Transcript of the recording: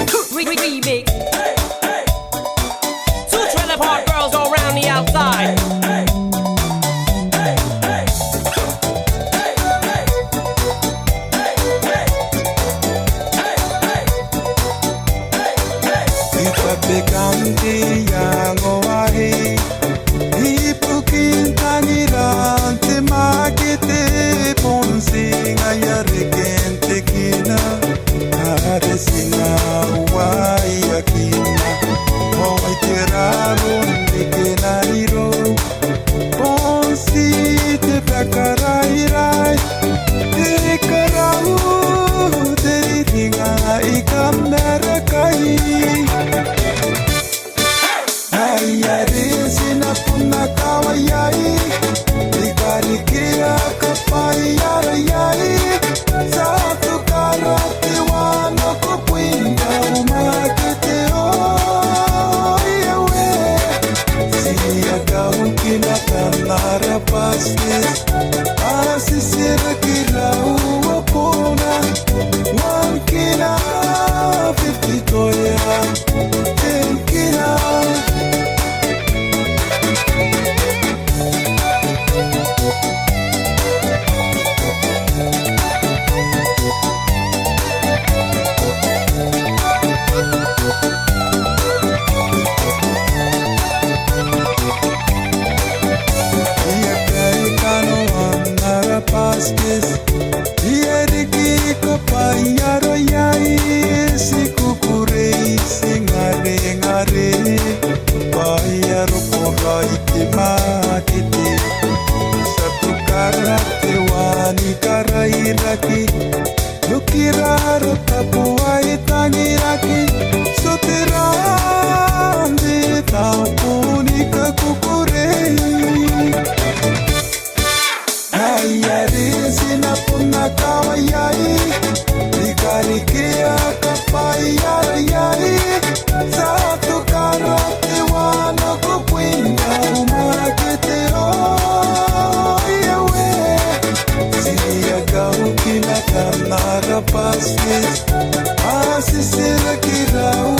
Remix. Two trailer park girls all around the outside. Bekante yango wahe Ipukin tangirante makete Ponsi ngayare kente kina Are singa waya kina Hoi teraro ndekena hiro Ponsi te bakarairai Te karau te ringa ikamera kai Ayari sinapuna kawayai Ikarikia kapayari yai Satu karate wano kupwinda umakete oyewe Siyaga ukina kanara pastes Asisira kira uwapona Wankina fifitoya Tenkina Pastes Ieriki kopayaro yai Sikukure singare ngare Payaro koraite makete Satu karate wani karairaki Nukiraro tapuai tangiraki Soterande taupunika kukurei Ayari sinapuna kawayai Ikarikia kapayari yai Satu karate wano kupwinda umakete oyewe Siyaga ukina kanara pastes Asisira kirau